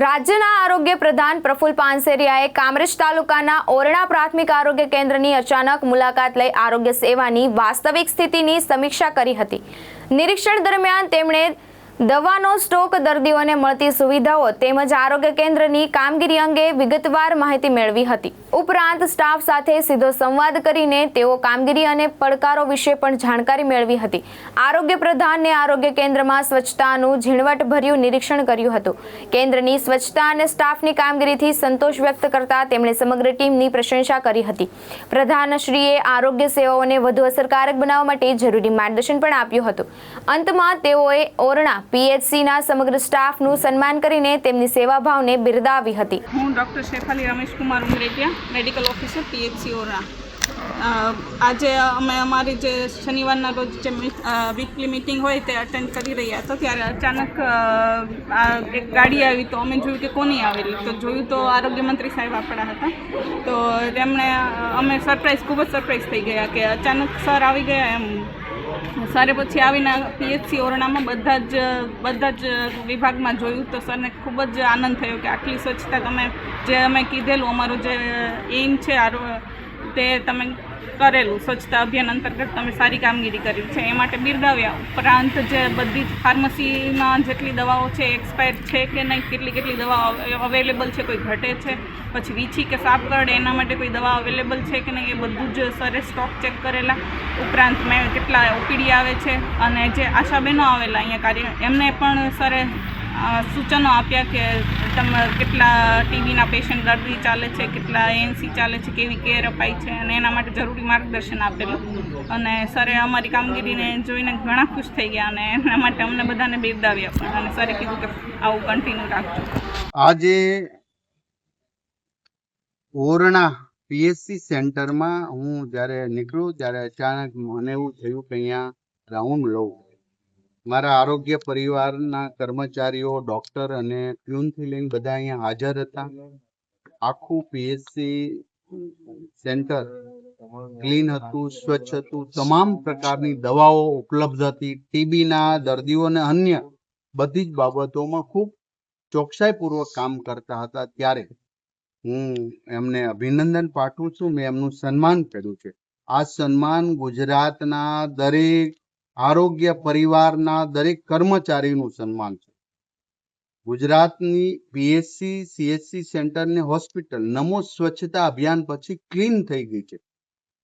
રાજ્યના આરોગ્ય પ્રધાન પ્રફુલ પાનસેરિયાએ કામરેજ તાલુકાના ઓરણા પ્રાથમિક આરોગ્ય કેન્દ્રની અચાનક મુલાકાત લઈ આરોગ્ય સેવાની વાસ્તવિક સ્થિતિની સમીક્ષા કરી હતી। નિરીક્ષણ દરમિયાન તેમણે દવાનો સ્ટોક, દર્દીઓને મળતી સુવિધાઓ તેમજ આરોગ્ય કેન્દ્રની કામગીરી અંગે વિગતવાર માહિતી મેળવી હતી। ઉપરાંત સ્ટાફ સાથે સીધો સંવાદ કરીને તેઓ કામગીરી અને પડકારો વિશે પણ જાણકારી મેળવી હતી। આરોગ્ય પ્રધાને આરોગ્ય કેન્દ્રમાં સ્વચ્છતાનું ઝીણવટભર્યું નિરીક્ષણ કર્યું હતું। કેન્દ્રની સ્વચ્છતા અને સ્ટાફની કામગીરીથી સંતોષ વ્યક્ત કરતા તેમણે સમગ્ર ટીમની પ્રશંસા કરી હતી। પ્રધાનશ્રીએ આરોગ્ય સેવાઓને વધુ અસરકારક બનાવવા માટે જરૂરી માર્ગદર્શન પણ આપ્યું હતું। અંતમાં તેઓએ ઓરણા પીએચસીના સમગ્ર સ્ટાફનું સન્માન કરીને તેમની સેવાભાવને બિરદાવી હતી। હું doctor Shefali Ramesh Kumar Umretiya, medical officer PHC Orna. આજે અમે અમારી જે શનિવારના રોજ જે વીકલી મિટિંગ હોય તે અટેન્ડ કરી રહ્યા હતા, ત્યારે અચાનક એક ગાડી આવી તો અમે જોયું કે કોની આવેલી, તો જોયું તો આરોગ્ય મંત્રી સાહેબ આપણા હતા। તો તેમણે અમે ખૂબ જ સરપ્રાઈઝ થઈ ગયા કે અચાનક સર આવી ગયા એમ। સરે પછી આવીને પીએચસી ઓરણામાં બધા જ વિભાગમાં જોયું તો સરને ખૂબ જ આનંદ થયો કે આટલી સ્વચ્છતા તમે જે અમે કીધેલું અમારું જે એઇમ છે તે તમે કરેલું, સ્વચ્છતા અભિયાન અંતર્ગત તમે સારી કામગીરી કરી છે, એ માટે બિરદાવ્યા। ઉપરાંત જે બધી ફાર્મસીમાં જેટલી દવાઓ છે એક્સપાયર છે કે નહીં, કેટલી દવાઓ અવેલેબલ છે, કોઈ ઘટે છે, પછી વીછી કે સાપ કરડે એના માટે કોઈ દવા અવેલેબલ છે કે નહીં, એ બધું જ સરે સ્ટોક ચેક કરેલા। ઉપરાંત મેં કેટલા ઓપીડી આવે છે અને જે આશાબહેનો આવેલા અહીંયા કાર્ય, એમને પણ સરે સૂચનો આપ્યા કે તમે કેટલા ટીબીના પેશન્ટ દર્દી ચાલે છે, કેટલા એએનસી ચાલે છે, કેવી કેર અપાય છે, અને એના માટે જરૂરી માર્ગદર્શન આપેલું। અને સરે અમારી કામગીરીને જોઈને ઘણા ખુશ થઈ ગયા અને એના માટે અમને બધાને બિરદાવ્યા પણ, અને સરે કીધું કે આવું કન્ટિન્યુ રાખજો। આજે ઓરણા પીએચસી સેન્ટરમાં હું જ્યારે નીકળ્યું ત્યારે અચાનક મને એવું થયું કે અહીંયા રાઉન્ડ લઉં। મારા આરોગ્ય પરિવારના કર્મચારીઓ, ડૉક્ટર અને પ્યુનથી લઈને બધા અહીંયા હાજર હતા। આખું પીએચસી સેન્ટર ક્લીન હતું, સ્વચ્છ હતું, તમામ પ્રકારની દવાઓ ઉપલબ્ધ હતી। ટીબીના દર્દીઓને અન્ય બધી જ બાબતોમાં ખૂબ ચોકસાઈપૂર્વક કામ કરતા હતા। ત્યારે હું એમને અભિનંદન પાઠવું છું। મેં એમનું સન્માન કર્યું છે। આ સન્માન ગુજરાતના દરેક આરોગ્ય પરિવારના દરેક કર્મચારીનું સન્માન છે। ગુજરાતની પીએચસી, સીએચસી સેન્ટરની હોસ્પિટલ નમો સ્વચ્છતા અભિયાન પછી ક્લીન થઈ ગઈ છે।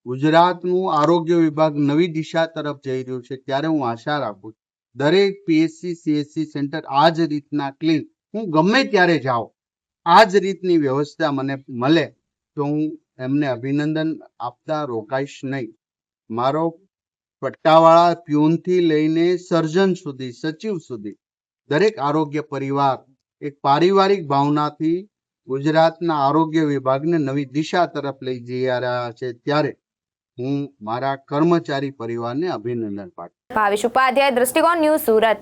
ગુજરાતનું આરોગ્ય વિભાગ નવી દિશા તરફ જઈ રહ્યું છે। ત્યારે હું આશા રાખું દરેક પીએચસી, સીએચસી સેન્ટર આ જ રીતના ક્લીન, હું ગમે ત્યારે જાઉં આ જ રીતની વ્યવસ્થા મને મળે તો હું એમને અભિનંદન આપતા રોકાઈશ નહીં। મારો પટ્ટાવાળા પ્યુનથી લઈને સર્જન સુધી, સચિવ સુધી દરેક આરોગ્ય પરિવાર એક પારિવારિક ભાવનાથી ગુજરાતના આરોગ્ય વિભાગને નવી દિશા તરફ લઈ જઈ રહ્યા છે। ત્યારે હું મારા કર્મચારી પરિવારને અભિનંદન પાઠવું। ભાવેશ ઉપાધ્યાય, દ્રષ્ટિકોણ ન્યૂઝ, સુરત।